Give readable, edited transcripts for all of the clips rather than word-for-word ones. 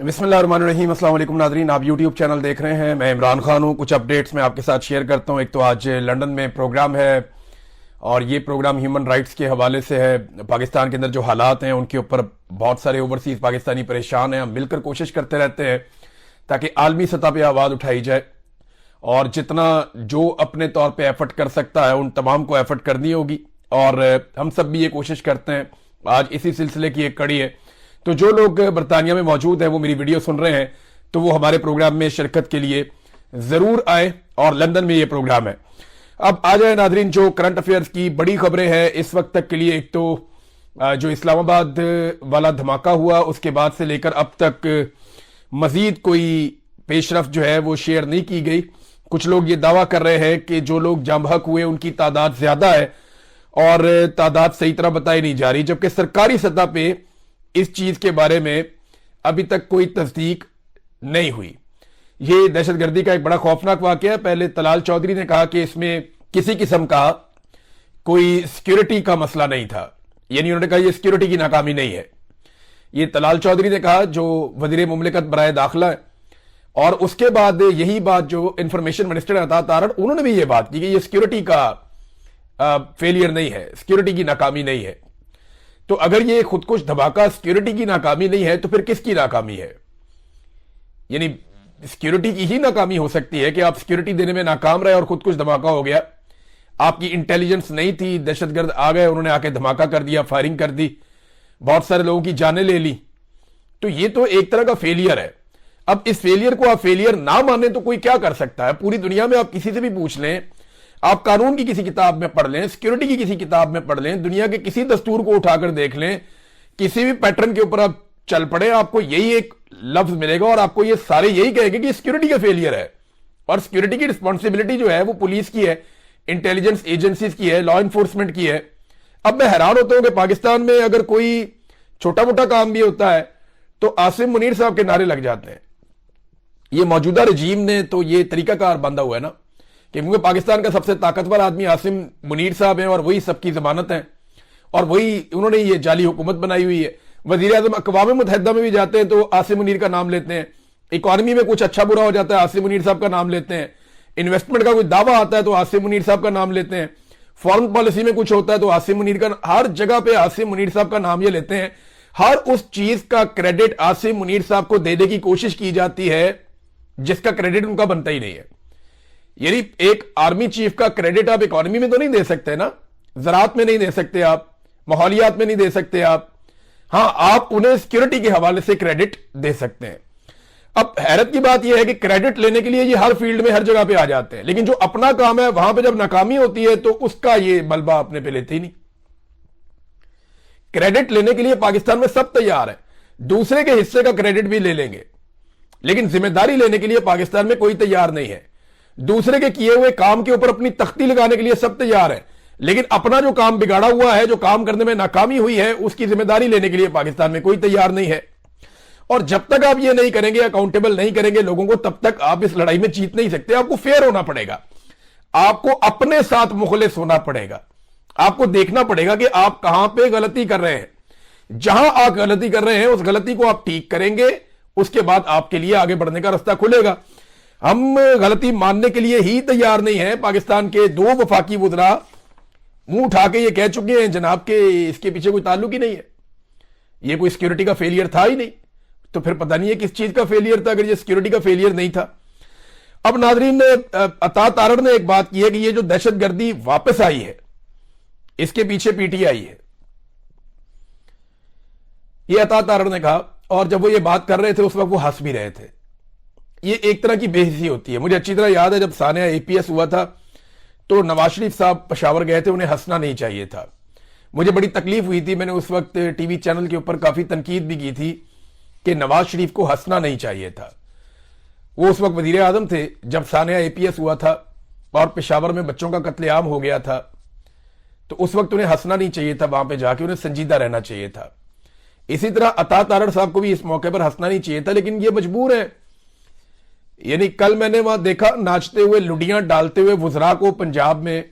बिस्मिल्लाहिर्रहमानिर्रहीम। अस्सलाम वालेकुम नाज़रीन, आप यूट्यूब चैनल देख रहे हैं। मैं इमरान खान हूँ। कुछ अपडेट्स मैं आपके साथ शेयर करता हूँ। एक तो आज लंदन में प्रोग्राम है और ये प्रोग्राम ह्यूमन राइट्स के हवाले से है। पाकिस्तान के अंदर जो हालात हैं उनके ऊपर बहुत सारे ओवरसीज पाकिस्तानी परेशान हैं। हम मिलकर कोशिश करते रहते हैं ताकि आलमी सतह पर आवाज़ उठाई जाए और जितना जो अपने तौर पर एफर्ट कर सकता है उन तमाम को एफर्ट करनी होगी और हम सब भी ये कोशिश करते हैं। आज इसी सिलसिले की एक कड़ी है। तो जो लोग बरतानिया में मौजूद हैं वो मेरी वीडियो सुन रहे हैं तो वो हमारे प्रोग्राम में शिरकत के लिए जरूर आए और लंदन में ये प्रोग्राम है। अब आ जाए नाजरीन, जो करंट अफेयर्स की बड़ी खबरें हैं इस वक्त तक के लिए। एक तो जो इस्लामाबाद वाला धमाका हुआ उसके बाद से लेकर अब तक मजीद कोई पेशरफ जो है वो शेयर नहीं की गई। कुछ लोग ये दावा कर रहे हैं कि जो लोग जाम बहक हुए उनकी तादाद ज्यादा है और तादाद सही तरह बताई नहीं जा रही, जबकि सरकारी सतह पे इस चीज के बारे में अभी तक कोई तस्दीक नहीं हुई। ये दहशतगर्दी का एक बड़ा खौफनाक वाकया है। पहले तलाल चौधरी ने कहा कि इसमें किसी किस्म का कोई सिक्योरिटी का मसला नहीं था, यानी उन्होंने कहा ये सिक्योरिटी की नाकामी नहीं है। ये तलाल चौधरी ने कहा जो वजीर मुमलिकत बराए दाखिला है। और उसके बाद यही बात जो इंफॉर्मेशन मिनिस्टर अता तारड़, उन्होंने भी ये बात की कि ये सिक्योरिटी का फेलियर नहीं है, सिक्योरिटी की नाकामी नहीं है। तो अगर ये खुदकुश धमाका सिक्योरिटी की नाकामी नहीं है तो फिर किसकी नाकामी है? यानी सिक्योरिटी की ही नाकामी हो सकती है कि आप सिक्योरिटी देने में नाकाम रहे और खुदकुश धमाका हो गया। आपकी इंटेलिजेंस नहीं थी, दहशतगर्द आ गए, उन्होंने आके धमाका कर दिया, फायरिंग कर दी, बहुत सारे लोगों की जानें ले ली। तो ये तो एक तरह का फेलियर है। अब इस फेलियर को आप फेलियर ना माने तो कोई क्या कर सकता है? पूरी दुनिया में आप किसी से भी पूछ लें, आप कानून की किसी किताब में पढ़ लें, सिक्योरिटी की किसी किताब में पढ़ लें, दुनिया के किसी दस्तूर को उठाकर देख लें, किसी भी पैटर्न के ऊपर आप चल पड़े, आपको यही एक लफ्ज मिलेगा और आपको ये सारे यही कहेंगे कि सिक्योरिटी का फेलियर है। और सिक्योरिटी की रिस्पॉन्सिबिलिटी जो है वो पुलिस की है, इंटेलिजेंस एजेंसीज की है, लॉ इन्फोर्समेंट की है। अब मैं हैरान होता हूं कि पाकिस्तान में अगर कोई छोटा मोटा काम भी होता है तो आसिम मुनीर साहब के नारे लग जाते हैं। ये मौजूदा रजीम ने तो ये तरीकाकार बांधा हुआ है ना, क्योंकि पाकिस्तान का सबसे ताकतवर आदमी आसिम मुनीर साहब हैं और वही सबकी जमानत है और वही उन्होंने ये जाली हुकूमत बनाई हुई है। वजीर आजम अक़वाम मुत्तहिदा में भी जाते हैं तो आसिम मुनीर का नाम लेते हैं। इकॉनमी में कुछ अच्छा बुरा हो जाता है आसिम मुनीर साहब का नाम लेते हैं। इन्वेस्टमेंट का कोई दावा आता है तो आसिम मुनीर साहब का नाम लेते हैं। फॉरेन पॉलिसी में कुछ होता है तो आसिम मुनीर का, हर जगह पे आसिम मुनीर साहब का नाम ये लेते हैं। हर उस चीज का क्रेडिट आसिम मुनीर साहब को देने की कोशिश की जाती है जिसका क्रेडिट उनका बनता ही नहीं है। यानी एक आर्मी चीफ का क्रेडिट आप इकोनॉमी में तो नहीं दे सकते ना, ज़राअत में नहीं दे सकते आप, माहौलियात में नहीं दे सकते आप। हां, आप उन्हें सिक्योरिटी के हवाले से क्रेडिट दे सकते हैं। अब हैरत की बात यह है कि क्रेडिट लेने के लिए ये हर फील्ड में हर जगह पे आ जाते हैं, लेकिन जो अपना काम है वहां पे जब नाकामी होती है तो उसका ये बलबा अपने पे लेते ही नहीं। क्रेडिट लेने के लिए पाकिस्तान में सब तैयार है, दूसरे के हिस्से का क्रेडिट भी ले लेंगे, लेकिन जिम्मेदारी लेने के लिए पाकिस्तान में कोई तैयार नहीं है। दूसरे के किए हुए काम के ऊपर अपनी तख्ती लगाने के लिए सब तैयार है, लेकिन अपना जो काम बिगाड़ा हुआ है, जो काम करने में नाकामी हुई है, उसकी जिम्मेदारी लेने के लिए पाकिस्तान में कोई तैयार नहीं है। और जब तक आप ये नहीं करेंगे, अकाउंटेबल नहीं करेंगे लोगों को, तब तक आप इस लड़ाई में जीत नहीं सकते। आपको फेयर होना पड़ेगा, आपको अपने साथ मुखलिस होना पड़ेगा, आपको देखना पड़ेगा कि आप कहां पे गलती कर रहे हैं। जहां आप गलती कर रहे हैं उस गलती को आप ठीक करेंगे, उसके बाद आपके लिए आगे बढ़ने का रास्ता खुलेगा। हम गलती मानने के लिए ही तैयार नहीं है। पाकिस्तान के दो वफाकी वुज़रा मुंह उठा के ये कह चुके हैं जनाब के इसके पीछे कोई ताल्लुक ही नहीं है, ये कोई सिक्योरिटी का फेलियर था ही नहीं। तो फिर पता नहीं है किस चीज का फेलियर था अगर ये सिक्योरिटी का फेलियर नहीं था। अब नाजरीन, अता तारड़ ने एक बात की है कि ये जो दहशतगर्दी वापस आई है इसके पीछे पीटीआई है, ये अता तारड़ ने कहा। और जब वो ये बात कर रहे थे उस वक्त वो हंस भी रहे थे। ये एक तरह की बेइज्जती होती है। मुझे अच्छी तरह याद है जब सानिया एपीएस हुआ था तो नवाज शरीफ साहब पेशावर गए थे, उन्हें हंसना नहीं चाहिए था। मुझे बड़ी तकलीफ हुई थी, मैंने उस वक्त टीवी चैनल के ऊपर काफी तनकीद भी की थी कि नवाज शरीफ को हंसना नहीं चाहिए था। वो उस वक्त वजीर आजम थे जब सानिया एपीएस हुआ था और पेशावर में बच्चों का कत्लेआम हो गया था, तो उस वक्त उन्हें हंसना नहीं चाहिए था, वहां पर जाके उन्हें संजीदा रहना चाहिए था। इसी तरह अता तारड़ साहब को भी इस मौके पर हंसना नहीं चाहिए था, लेकिन ये मजबूर है। यानी कल मैंने वहां देखा नाचते हुए, लुडियां डालते हुए वुज़रा को पंजाब में,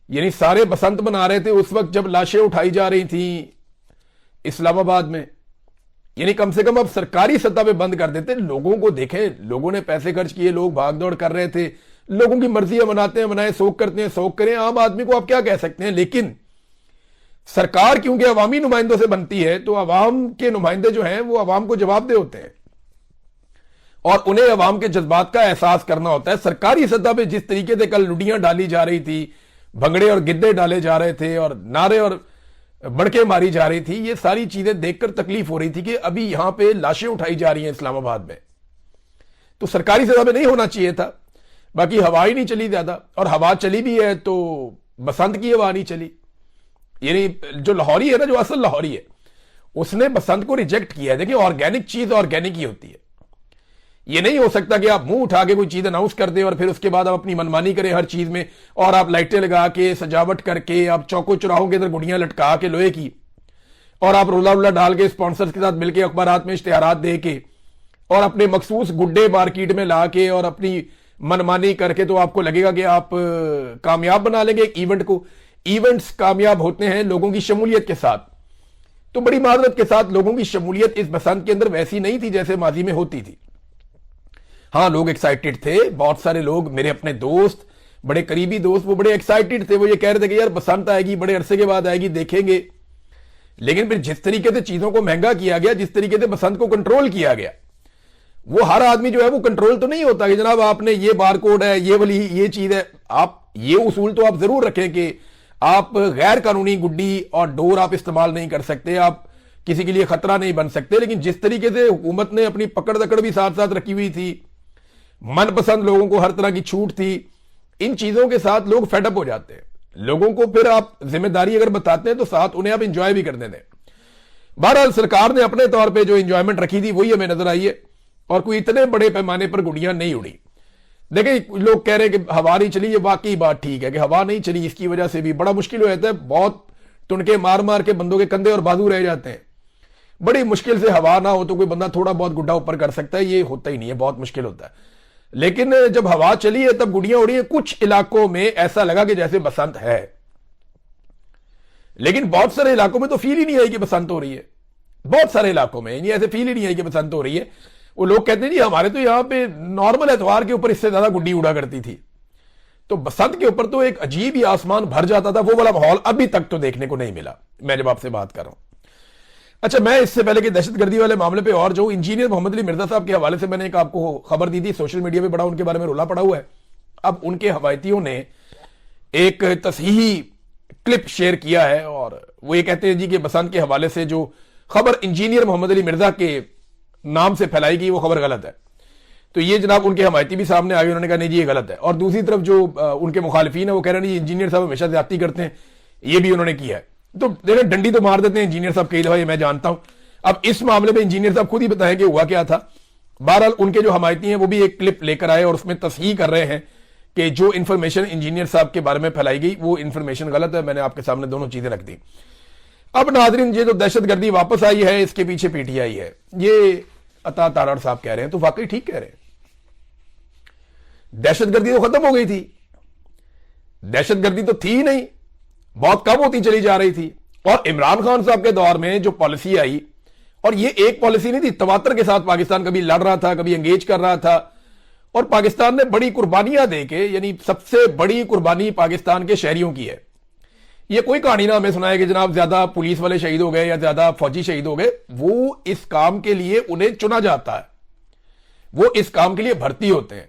यानी सारे बसंत मना रहे थे उस वक्त जब लाशें उठाई जा रही थी इस्लामाबाद में। यानी कम से कम अब सरकारी सत्ता पे बंद कर देते। लोगों को देखें, लोगों ने पैसे खर्च किए, लोग भाग दौड़ कर रहे थे, लोगों की मर्जी है, मनाते हैं मनाएं, शोक करते हैं शोक करें, आम आदमी को आप क्या कह सकते हैं। लेकिन सरकार क्योंकि अवामी नुमाइंदों से बनती है तो अवाम के नुमाइंदे जो हैं वो अवाम को जवाबदेह होते हैं और उन्हें अवाम के जज्बात का एहसास करना होता है। सरकारी सतह पे जिस तरीके से कल लुडियां डाली जा रही थी, भंगड़े और गिद्दे डाले जा रहे थे और नारे और बड़के मारी जा रही थी, ये सारी चीजें देखकर तकलीफ हो रही थी कि अभी यहां पे लाशें उठाई जा रही हैं इस्लामाबाद में। तो सरकारी सतह पे नहीं होना चाहिए था। बाकी हवा ही नहीं चली ज्यादा, और हवा चली भी है तो बसंत की हवा नहीं चली। यानी जो लाहौरी है ना, जो असल लाहौरी है, उसने बसंत को रिजेक्ट किया है। देखिए, ऑर्गेनिक चीज ऑर्गेनिक ही होती है। ये नहीं हो सकता कि आप मुंह उठा के कोई चीज अनाउंस कर दे और फिर उसके बाद आप अपनी मनमानी करें हर चीज में, और आप लाइटें लगा के सजावट करके आप चौकों चौराहों के अंदर गुड़ियां लटका के लोहे की, और आप रोला रोला डाल के स्पॉन्सर्स के साथ मिलकर अखबारात में इश्तिहारात दे के और अपने मखसूस गुड्डे मार्केट में ला के और अपनी मनमानी करके तो आपको लगेगा कि आप कामयाब बना लेंगे एक इवेंट को। इवेंट्स कामयाब होते हैं लोगों की शमूलियत के साथ। तो बड़ी माजरत के साथ लोगों की शमूलियत इस बसंत के अंदर वैसी नहीं थी जैसे माजी में होती थी। हाँ, लोग एक्साइटेड थे, बहुत सारे लोग, मेरे अपने दोस्त, बड़े करीबी दोस्त, वो बड़े एक्साइटेड थे। वो ये कह रहे थे कि यार बसंत आएगी, बड़े अरसे के बाद आएगी, देखेंगे। लेकिन फिर जिस तरीके से चीजों को महंगा किया गया, जिस तरीके से बसंत को कंट्रोल किया गया, वो हर आदमी जो है वो कंट्रोल तो नहीं होता कि जनाब आपने ये बार कोड है, ये वाली ये चीज है। आप ये उसूल तो आप जरूर रखें कि आप गैर कानूनी गुड्डी और डोर आप इस्तेमाल नहीं कर सकते, आप किसी के लिए खतरा नहीं बन सकते। लेकिन जिस तरीके से हुकूमत ने अपनी पकड़ दकड़ भी साथ साथ रखी हुई थी, मनपसंद लोगों को हर तरह की छूट थी, इन चीजों के साथ लोग फेडअप हो जाते हैं। लोगों को फिर आप जिम्मेदारी अगर बताते हैं तो साथ उन्हें आप इंजॉय भी करने दें। बहरहाल सरकार ने अपने तौर पे जो इंजॉयमेंट रखी थी वही हमें नजर आई है, और कोई इतने बड़े पैमाने पर गुड़ियां नहीं उड़ी। देखिए, लोग कह रहे हैं कि हवा नहीं चली, ये वाकई बात ठीक है कि हवा नहीं चली, इसकी वजह से भी बड़ा मुश्किल हो जाता है। बहुत टुनके मार मार के बंदों के कंधे और बाजू रह जाते हैं। बड़ी मुश्किल से हवा ना हो तो कोई बंदा थोड़ा बहुत गुड्डा ऊपर कर सकता है, ये होता ही नहीं है, बहुत मुश्किल होता है। लेकिन जब हवा चली है तब गुड़ियां उड़ी है। कुछ इलाकों में ऐसा लगा कि जैसे बसंत है, लेकिन बहुत सारे इलाकों में तो फील ही नहीं आई कि बसंत हो रही है। बहुत सारे इलाकों में ऐसे फील ही नहीं आई कि बसंत हो रही है। वो लोग कहते हैं जी हमारे तो यहां पे नॉर्मल एतवार के ऊपर इससे ज्यादा गुड्डी उड़ा करती थी। तो बसंत के ऊपर तो एक अजीब ही आसमान भर जाता था, वो वाला माहौल अभी तक तो देखने को नहीं मिला, मैं जब आपसे बात कर रहा हूं। अच्छा, मैं इससे पहले कि दहशतगर्दी वाले मामले पे और जो इंजीनियर मोहम्मद अली मिर्जा साहब के हवाले से मैंने एक आपको खबर दी थी, सोशल मीडिया पे बड़ा उनके बारे में रोला पड़ा हुआ है। अब उनके हवायतियों ने एक तसहीही क्लिप शेयर किया है और वो ये कहते हैं जी कि बसंत के हवाले से जो खबर इंजीनियर मोहम्मद अली मिर्जा के नाम से फैलाई गई वो खबर गलत है। तो ये जनाब उनके हमायती भी सामने आ गए, उन्होंने कहा नहीं जी ये गलत है। और दूसरी तरफ जो उनके मुखालिफिन है वो कह रहे हैं इंजीनियर साहब हमेशा ज्यादती करते हैं, ये भी उन्होंने किया है। तो देखें, डंडी तो मार देते हैं इंजीनियर साहब कई दफा, ये मैं जानता हूं। अब इस मामले में इंजीनियर साहब खुद ही बताएं कि हुआ क्या था। बहरहाल उनके जो हमायती हैं वो भी एक क्लिप लेकर आए और उसमें तस्हीह कर रहे हैं कि जो इन्फॉर्मेशन इंजीनियर साहब के बारे में फैलाई गई वो इन्फॉर्मेशन गलत है। मैंने आपके सामने दोनों चीजें रख दी। अब नाजरीन, ये जो दहशतगर्दी वापस आई है इसके पीछे पीटीआई है, ये अता तारड़ साहब कह रहे हैं, तो वाकई ठीक कह रहे हैं। दहशतगर्दी तो खत्म हो गई थी, दहशतगर्दी तो थी नहीं, बहुत कम होती चली जा रही थी। और इमरान खान साहब के दौर में जो पॉलिसी आई, और ये एक पॉलिसी नहीं थी, तवातर के साथ पाकिस्तान कभी लड़ रहा था, कभी एंगेज कर रहा था, और पाकिस्तान ने बड़ी कुर्बानियां देके, यानी सबसे बड़ी कुर्बानी पाकिस्तान के शहरियों की है। ये कोई कहानी ना हमें सुनाए कि जनाब ज्यादा पुलिस वाले शहीद हो गए या ज्यादा फौजी शहीद हो गए। वो इस काम के लिए उन्हें चुना जाता है, वो इस काम के लिए भर्ती होते हैं।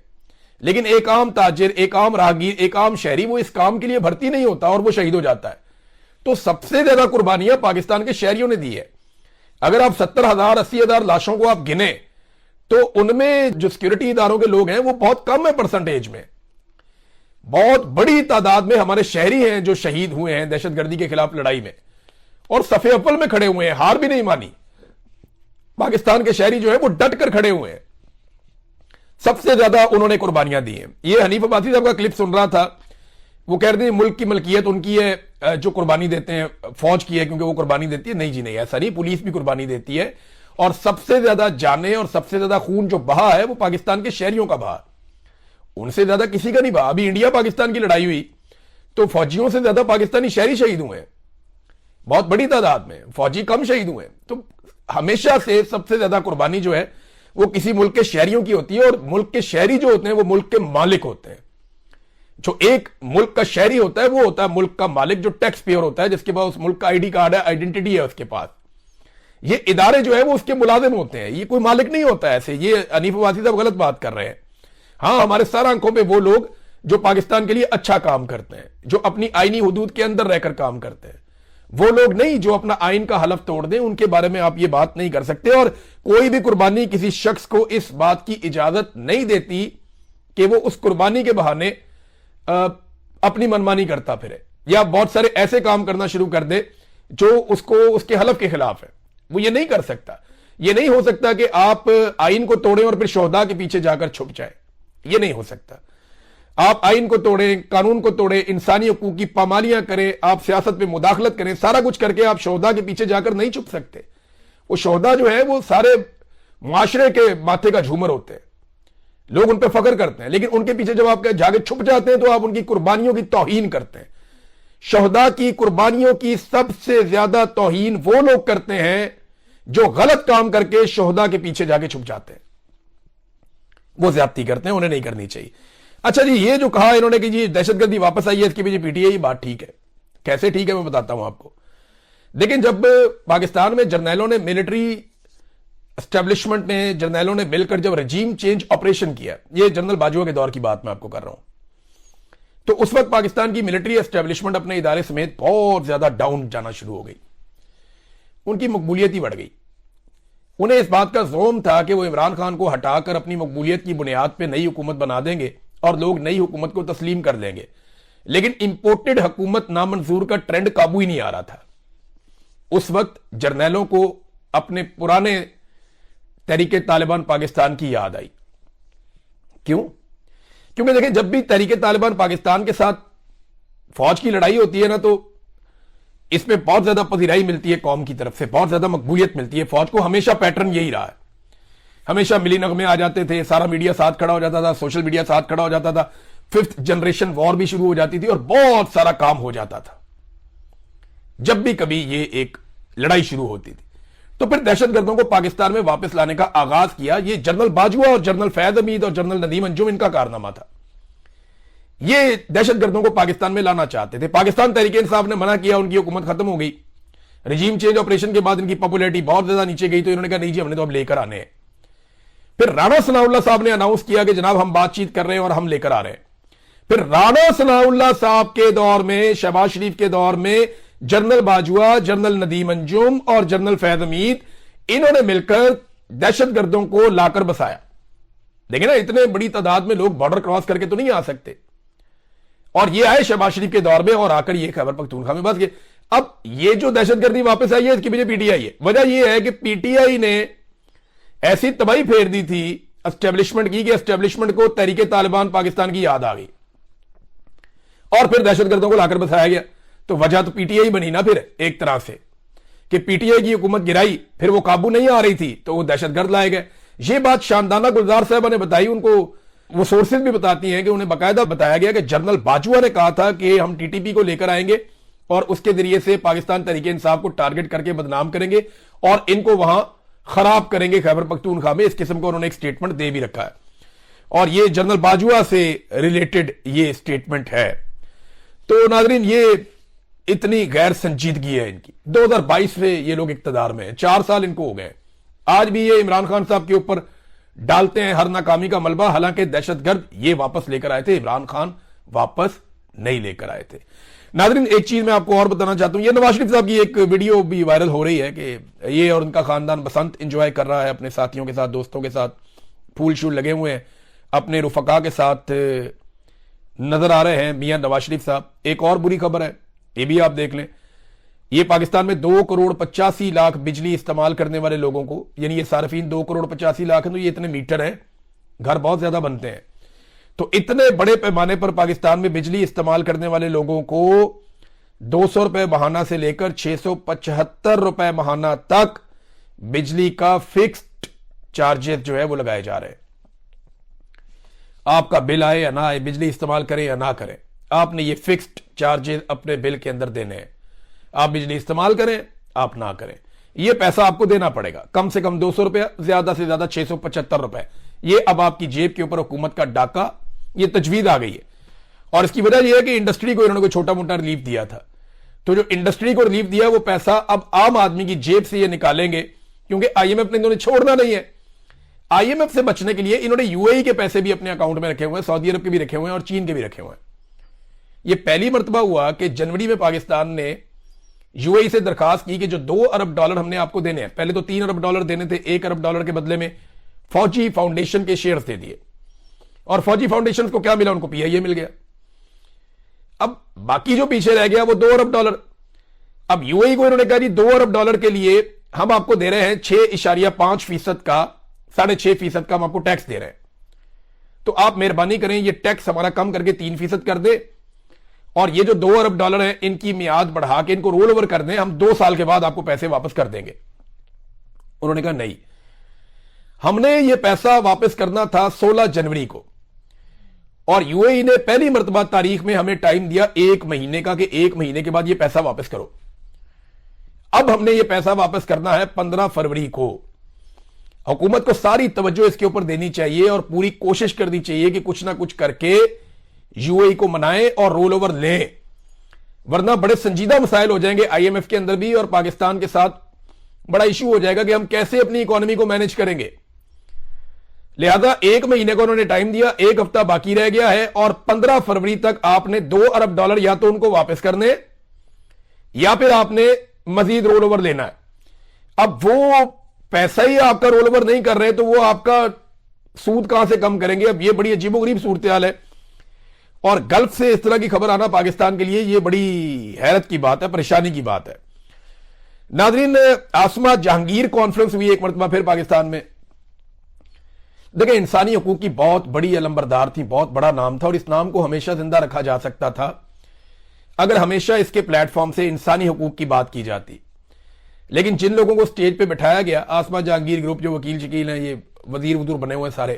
लेकिन एक आम ताजिर, एक आम राहगीर, एक आम शहरी वो इस काम के लिए भर्ती नहीं होता और वो शहीद हो जाता है। तो सबसे ज्यादा कुर्बानियां पाकिस्तान के शहरियों ने दी है। अगर आप 70,000 80,000 लाशों को आप गिने तो उनमें जो सिक्योरिटी इदारों के लोग हैं वो बहुत कम है परसेंटेज में। बहुत बड़ी तादाद में हमारे शहरी हैं जो शहीद हुए हैं दहशतगर्दी के खिलाफ लड़ाई में, और सफे अव्वल में खड़े हुए हैं, हार भी नहीं मानी। पाकिस्तान के शहरी जो है वो डट कर खड़े हुए हैं, सबसे ज्यादा उन्होंने कुर्बानियां दी हैं। ये हनीफ अब्बासी साहब का क्लिप सुन रहा था, वो कह रहे थे मुल्क की मलकियत उनकी है जो कुर्बानी देते हैं, फौज की है क्योंकि वो कुर्बानी देती है। नहीं जी नहीं, ऐसा नहीं, पुलिस भी कुर्बानी देती है। और सबसे ज्यादा जाने और सबसे ज्यादा खून जो बहा है वो पाकिस्तान के शहरियों का बहा, उनसे ज्यादा किसी का नहीं बहा। अभी इंडिया पाकिस्तान की लड़ाई हुई तो फौजियों से ज्यादा पाकिस्तानी शहरी शहीद हुए हैं, बहुत बड़ी तादाद में। फौजी कम शहीद हुए। तो ہمیشہ سے سب سے زیادہ قربانی جو ہے وہ کسی ملک کے شہریوں کی ہوتی ہے, اور ملک کے شہری جو ہوتے ہیں وہ ملک کے مالک ہوتے ہیں. جو ایک ملک کا شہری ہوتا ہے وہ ہوتا ہے ملک کا مالک, جو ٹیکس پیئر ہوتا ہے, جس کے پاس اس ملک کا آئی ڈی کارڈ ہے, آئیڈینٹی ہے اس کے پاس. یہ ادارے جو ہے وہ اس کے ملازم ہوتے ہیں, یہ کوئی مالک نہیں ہوتا. ایسے یہ حنیف عباسی صاحب غلط بات کر رہے ہیں. ہاں, ہمارے سر آنکھوں پہ وہ لوگ جو پاکستان کے لیے اچھا کام کرتے ہیں, جو اپنی آئینی حدود کے اندر رہ کر کام کرتے ہیں, وہ لوگ نہیں جو اپنا آئین کا حلف توڑ دیں, ان کے بارے میں آپ یہ بات نہیں کر سکتے. اور کوئی بھی قربانی کسی شخص کو اس بات کی اجازت نہیں دیتی کہ وہ اس قربانی کے بہانے اپنی منمانی کرتا پھرے, یا بہت سارے ایسے کام کرنا شروع کر دے جو اس کے حلف کے خلاف ہے. وہ یہ نہیں کر سکتا. یہ نہیں ہو سکتا کہ آپ آئین کو توڑیں اور پھر شہداء کے پیچھے جا کر چھپ جائیں. یہ نہیں ہو سکتا. آپ آئین کو توڑیں, قانون کو توڑیں, انسانی حقوق کی پامالیاں کریں, آپ سیاست میں مداخلت کریں, سارا کچھ کر کے آپ شہداء کے پیچھے جا کر نہیں چھپ سکتے. وہ شہداء جو ہے وہ سارے معاشرے کے ماتھے کا جھومر ہوتے ہیں, لوگ ان پہ فخر کرتے ہیں, لیکن ان کے پیچھے جب آپ جا کے چھپ جاتے ہیں تو آپ ان کی قربانیوں کی توہین کرتے ہیں. شہداء کی قربانیوں کی سب سے زیادہ توہین وہ لوگ کرتے ہیں جو غلط کام کر کے شہداء کے پیچھے جا کے چھپ جاتے ہیں. وہ زیادتی کرتے ہیں, انہیں نہیں کرنی چاہیے. اچھا جی, یہ جو کہا انہوں نے کہ جی دہشت گردی واپس آئی ہے, اس کے پیچھے پی ٹی آئی, بات ٹھیک ہے. کیسے ٹھیک ہے میں بتاتا ہوں آپ کو. لیکن جب پاکستان میں جرنیلوں نے, ملٹری اسٹیبلشمنٹ نے, جرنیلوں نے مل کر جب رجیم چینج آپریشن کیا, یہ جنرل باجوہ کے دور کی بات میں آپ کو کر رہا ہوں, تو اس وقت پاکستان کی ملٹری اسٹیبلشمنٹ اپنے ادارے سمیت بہت زیادہ ڈاؤن جانا شروع ہو گئی. ان کی مقبولیت ہی بڑھ گئی. انہیں اس بات کا زوم تھا کہ وہ عمران خان کو ہٹا کر اپنی مقبولیت کی بنیاد پہ نئی حکومت بنا دیں گے اور لوگ نئی حکومت کو تسلیم کر لیں گے. لیکن امپورٹڈ حکومت نامنظور کا ٹرینڈ قابو ہی نہیں آ رہا تھا. اس وقت جرنیلوں کو اپنے پرانے تحریک طالبان پاکستان کی یاد آئی. کیوں؟ کیونکہ دیکھیں, جب بھی تحریک طالبان پاکستان کے ساتھ فوج کی لڑائی ہوتی ہے نا, تو اس میں بہت زیادہ پذیرائی ملتی ہے قوم کی طرف سے, بہت زیادہ مقبولیت ملتی ہے. فوج کو ہمیشہ پیٹرن یہی رہا ہے, ہمیشہ ملی نغمے آ جاتے تھے, سارا میڈیا ساتھ کھڑا ہو جاتا تھا, سوشل میڈیا ساتھ کھڑا ہو جاتا تھا, 5th جنریشن وار بھی شروع ہو جاتی تھی, اور بہت سارا کام ہو جاتا تھا جب بھی کبھی یہ ایک لڑائی شروع ہوتی تھی. تو پھر دہشت گردوں کو پاکستان میں واپس لانے کا آغاز کیا. یہ جنرل باجوہ اور جنرل فیض حمید اور جنرل ندیم انجم ان کا کارنامہ تھا. یہ دہشت گردوں کو پاکستان میں لانا چاہتے تھے. پاکستان تحریک انصاف نے منع کیا, ان کی حکومت ختم ہو گئی. رجیم چینج آپریشن کے بعد ان کی پاپولیرٹی بہت زیادہ نیچے گئی, تو انہوں نے کہا نہیں جی, ہم نے تو اب لے کر آنے ہیں. پھر رانا ثناء اللہ صاحب نے اناؤنس کیا کہ جناب ہم بات چیت کر رہے ہیں اور ہم لے کر آ رہے ہیں. پھر رانا ثناء اللہ صاحب کے دور میں, شہباز شریف کے دور میں, جنرل باجوہ, جنرل ندیم انجم اور جنرل فیض حمید, انہوں نے مل کر دہشت گردوں کو لا کر بسایا. دیکھیں نا, اتنے بڑی تعداد میں لوگ بارڈر کراس کر کے تو نہیں آ سکتے. اور یہ آئے شہباز شریف کے دور میں اور آ کر یہ خیبر پختونخوا میں بس گئے. اب یہ جو دہشت گردی واپس آئی ہے, اس کے پیچھے پی ٹی آئی ہے. وجہ یہ ہے کہ پی ٹی آئی نے ایسی تباہی پھیر دی تھی اسٹیبلشمنٹ کی کہ اسٹیبلشمنٹ کو تحریک طالبان پاکستان کی یاد آ گئی, اور پھر دہشت گردوں کو لا کر بسایا گیا. تو وجہ تو پی ٹی آئی بنی نا پھر ایک طرح سے, کہ پی ٹی آئی کی حکومت گرائی, پھر وہ قابو نہیں آ رہی تھی تو وہ دہشت گرد لائے گئے. یہ بات شاندانہ گلزار صاحبہ نے بتائی. ان کو وہ سورسز بھی بتاتی ہیں کہ انہیں باقاعدہ بتایا گیا کہ جنرل باجوہ نے کہا تھا کہ ہم ٹی ٹی پی کو لے کر آئیں گے اور اس کے ذریعے سے پاکستان تحریک انصاف کو ٹارگٹ کر کے بدنام کریں گے اور ان کو وہاں خراب کریں گے خیبر پختونخوا میں. اس قسم کو انہوں نے ایک سٹیٹمنٹ دے بھی رکھا ہے, اور یہ جنرل باجوہ سے ریلیٹڈ یہ سٹیٹمنٹ ہے. تو ناظرین, یہ اتنی غیر سنجیدگی ہے ان کی. 2022 سے یہ لوگ اقتدار میں ہیں, 4 سال ان کو ہو گئے. آج بھی یہ عمران خان صاحب کے اوپر ڈالتے ہیں ہر ناکامی کا ملبہ, حالانکہ دہشت گرد یہ واپس لے کر آئے تھے, عمران خان واپس نہیں لے کر آئے تھے. ناظرین, ایک چیز میں آپ کو اور بتانا چاہتا ہوں. یہ نواز شریف صاحب کی ایک ویڈیو بھی وائرل ہو رہی ہے کہ یہ اور ان کا خاندان بسنت انجوائے کر رہا ہے اپنے ساتھیوں کے ساتھ, دوستوں کے ساتھ, پھول شول لگے ہوئے ہیں, اپنے رفقا کے ساتھ نظر آ رہے ہیں میاں نواز شریف صاحب. ایک اور بری خبر ہے, یہ بھی آپ دیکھ لیں. یہ پاکستان میں 2,85,00,000 بجلی استعمال کرنے والے لوگوں کو, یعنی یہ صارفین 2,85,00,000 ہیں, تو یہ اتنے میٹر ہیں, گھر بہت زیادہ بنتے ہیں. تو اتنے بڑے پیمانے پر پاکستان میں بجلی استعمال کرنے والے لوگوں کو 200 روپے ماہانہ سے لے کر 675 روپے ماہانہ تک بجلی کا فکسڈ چارجز جو ہے وہ لگائے جا رہے ہیں. آپ کا بل آئے یا نہ آئے, بجلی استعمال کریں یا نہ کریں, آپ نے یہ فکسڈ چارجز اپنے بل کے اندر دینے ہیں. آپ بجلی استعمال کریں, آپ نہ کریں. یہ پیسہ آپ کو دینا پڑے گا، کم سے کم 200 روپے، زیادہ سے زیادہ 675 روپے. یہ اب آپ کی جیب کے اوپر حکومت کا ڈاکہ، یہ تجویز آ گئی ہے. اور اس کی وجہ یہ ہے کہ انڈسٹری کو انہوں نے کوئی چھوٹا موٹا ریلیف دیا تھا، تو جو انڈسٹری کو ریلیف دیا وہ پیسہ اب عام آدمی کی جیب سے یہ نکالیں گے، کیونکہ آئی ایم ایف نے انہوں نے چھوڑنا نہیں ہے. آئی ایم ایف سے بچنے کے لیے انہوں نے یو اے ای کے پیسے بھی اپنے اکاؤنٹ میں رکھے ہوئے ہیں، سعودی عرب کے بھی رکھے ہوئے ہیں اور چین کے بھی رکھے ہوئے ہیں. یہ پہلی مرتبہ ہوا کہ جنوری میں پاکستان نے یو اے ای سے درخواست کی کہ جو $2 ارب ہم نے آپ کو دینے ہیں، پہلے تو $3 ارب دینے تھے، $1 ارب کے بدلے میں فوجی فاؤنڈیشن کے شیئرز دے دیے. اور فوجی فاؤنڈیشن کو کیا ملا؟ ان کو پی آئی اے مل گیا. اب باقی جو پیچھے رہ گیا وہ $2 ارب. اب یو اے ای کو انہوں نے کہا جی $2 ارب کے لیے ہم آپ کو دے رہے ہیں 6.5% کا، 6.5% کا ہم آپ کو ٹیکس دے رہے ہیں، تو آپ مہربانی کریں یہ ٹیکس ہمارا کم کر کے 3% کر دے، اور یہ جو $2 ارب ہیں ان کی میعاد بڑھا کے ان کو رول اوور کر دیں، ہم 2 سال کے بعد آپ کو پیسے واپس کر دیں گے. انہوں نے کہا نہیں، ہم نے یہ پیسہ واپس کرنا تھا 16 جنوری کو، اور یو اے ای نے پہلی مرتبہ تاریخ میں ہمیں ٹائم دیا 1 مہینے کا کہ 1 مہینے کے بعد یہ پیسہ واپس کرو. اب ہم نے یہ پیسہ واپس کرنا ہے 15 فروری کو. حکومت کو ساری توجہ اس کے اوپر دینی چاہیے اور پوری کوشش کرنی چاہیے کہ کچھ نہ کچھ کر کے یو اے ای کو منائیں اور رول اوور لیں، ورنہ بڑے سنجیدہ مسائل ہو جائیں گے آئی ایم ایف کے اندر بھی، اور پاکستان کے ساتھ بڑا ایشو ہو جائے گا کہ ہم کیسے اپنی اکانومی کو مینج کریں گے. لہذا 1 مہینے کو انہوں نے ٹائم دیا، 1 ہفتہ باقی رہ گیا ہے، اور 15 فروری تک آپ نے $2 ارب یا تو ان کو واپس کرنے یا پھر آپ نے مزید رول اوور لینا ہے. اب وہ پیسہ ہی آپ کا رول اوور نہیں کر رہے تو وہ آپ کا سود کہاں سے کم کریں گے؟ اب یہ بڑی عجیب و غریب صورتحال ہے، اور گلف سے اس طرح کی خبر آنا پاکستان کے لیے یہ بڑی حیرت کی بات ہے، پریشانی کی بات ہے. ناظرین، آسما جہانگیر کانفرنس ہوئی ایک مرتبہ پھر پاکستان میں. دیکھیں، انسانی حقوق کی بہت بڑی علمبردار تھی، بہت بڑا نام تھا، اور اس نام کو ہمیشہ زندہ رکھا جا سکتا تھا اگر ہمیشہ اس کے پلیٹ فارم سے انسانی حقوق کی بات کی جاتی. لیکن جن لوگوں کو سٹیج پہ بٹھایا گیا، آسما جہانگیر گروپ جو وکیل شکیل ہیں، یہ وزیر وزور بنے ہوئے سارے،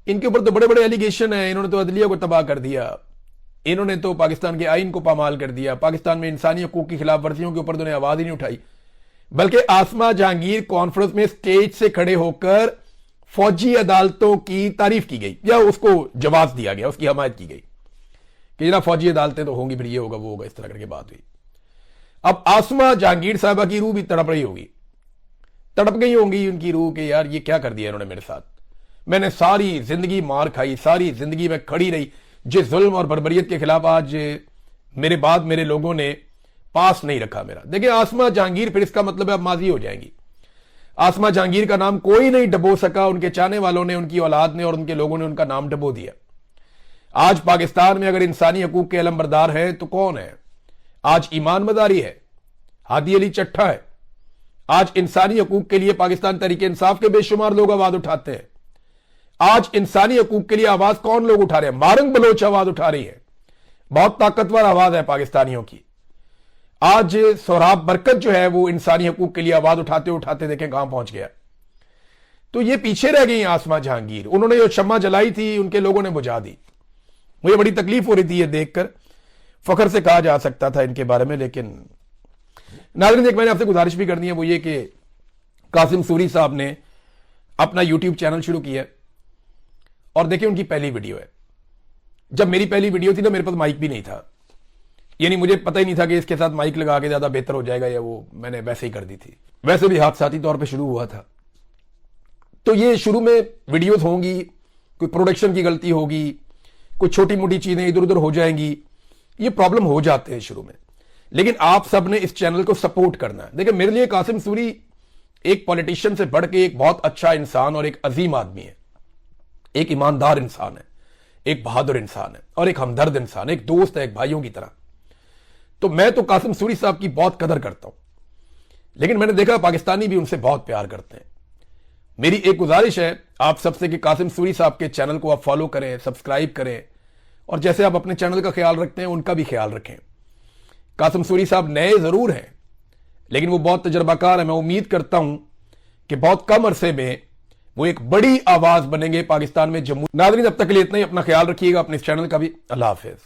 ان کے اوپر تو بڑے بڑے ایلیگیشن ہیں. انہوں نے تو عدلیہ کو تباہ کر دیا، انہوں نے تو پاکستان کے آئین کو پامال کر دیا، پاکستان میں انسانی حقوق کی خلاف ورزیوں کے اوپر تو انہیں آواز ہی نہیں اٹھائی. بلکہ آسما جہانگیر کانفرنس میں سٹیج سے کھڑے ہو کر فوجی عدالتوں کی تعریف کی گئی، یا اس کو جواز دیا گیا، اس کی حمایت کی گئی کہ جناب فوجی عدالتیں تو ہوں گی، پھر یہ ہوگا وہ ہوگا، اس طرح کر کے بات ہوئی. اب آسما جہانگیر صاحبہ کی روح بھی تڑپ رہی ہوگی، تڑپ گئی ہوں گی ان کی روح کہ یار یہ کیا کر دیا انہوں نے میرے ساتھ. میں نے ساری زندگی مار کھائی، ساری زندگی میں کھڑی رہی، جس ظلم اور بربریت کے خلاف آج میرے بعد میرے لوگوں نے پاس نہیں رکھا میرا. دیکھیں، آسما جہانگیر پھر اس کا مطلب ہے اب ماضی ہو جائیں گی. آسما جہانگیر کا نام کوئی نہیں ڈبو سکا، ان کے چاہنے والوں نے، ان کی اولاد نے اور ان کے لوگوں نے ان کا نام ڈبو دیا. آج پاکستان میں اگر انسانی حقوق کے علمبردار ہیں تو کون ہے؟ آج ایمان مداری ہے، ہادی علی چٹھا ہے. آج انسانی حقوق کے لیے پاکستان تحریک انصاف کے بے شمار لوگ آواز اٹھاتے ہیں. آج انسانی حقوق کے لیے آواز کون لوگ اٹھا رہے ہیں؟ مارنگ بلوچ آواز اٹھا رہی ہے، بہت طاقتور آواز ہے پاکستانیوں کی. آج سہراب برکت جو ہے وہ انسانی حقوق کے لیے آواز اٹھاتے اٹھاتے دیکھیں کہاں پہنچ گیا. تو یہ پیچھے رہ گئی آسما جہانگیر، انہوں نے جو شمع جلائی تھی ان کے لوگوں نے بجھا دی. مجھے بڑی تکلیف ہو رہی تھی یہ دیکھ کر، فخر سے کہا جا سکتا تھا ان کے بارے میں. لیکن ناظرین، ایک میں نے آپ سے گزارش بھی کرنی ہے، وہ یہ کہ قاسم سوری صاحب نے اپنا یوٹیوب چینل شروع کیا ہے، اور دیکھیں ان کی پہلی ویڈیو ہے. جب میری پہلی ویڈیو تھی نا، میرے پاس مائک بھی نہیں تھا، یعنی مجھے پتہ ہی نہیں تھا کہ اس کے ساتھ مائک لگا کے زیادہ بہتر ہو جائے گا، یا وہ میں نے ویسے ہی کر دی تھی. ویسے بھی حادثاتی طور پہ شروع ہوا تھا. تو یہ شروع میں ویڈیوز ہوں گی، کوئی پروڈکشن کی غلطی ہوگی، کوئی چھوٹی موٹی چیزیں ادھر ادھر ہو جائیں گی، یہ پرابلم ہو جاتے ہیں شروع میں. لیکن آپ سب نے اس چینل کو سپورٹ کرنا ہے. دیکھیں، میرے لیے قاسم سوری ایک پولیٹیشین سے بڑھ کے ایک بہت اچھا انسان اور ایک عظیم آدمی ہے، ایک ایماندار انسان ہے، ایک بہادر انسان ہے، اور ایک ہمدرد انسان ہے، ایک دوست ہے، ایک بھائیوں کی طرح. تو میں تو قاسم سوری صاحب کی بہت قدر کرتا ہوں، لیکن میں نے دیکھا پاکستانی بھی ان سے بہت پیار کرتے ہیں. میری ایک گزارش ہے آپ سب سے کہ قاسم سوری صاحب کے چینل کو آپ فالو کریں، سبسکرائب کریں، اور جیسے آپ اپنے چینل کا خیال رکھتے ہیں ان کا بھی خیال رکھیں. قاسم سوری صاحب نئے ضرور ہیں، لیکن وہ بہت تجربہ کار ہیں. میں امید کرتا ہوں کہ بہت کم عرصے میں وہ ایک بڑی آواز بنیں گے پاکستان میں. ناظرین، اب تک کے لیے اتنا ہی. اپنا خیال رکھیے گا، اپنے اس چینل کا بھی. اللہ حافظ.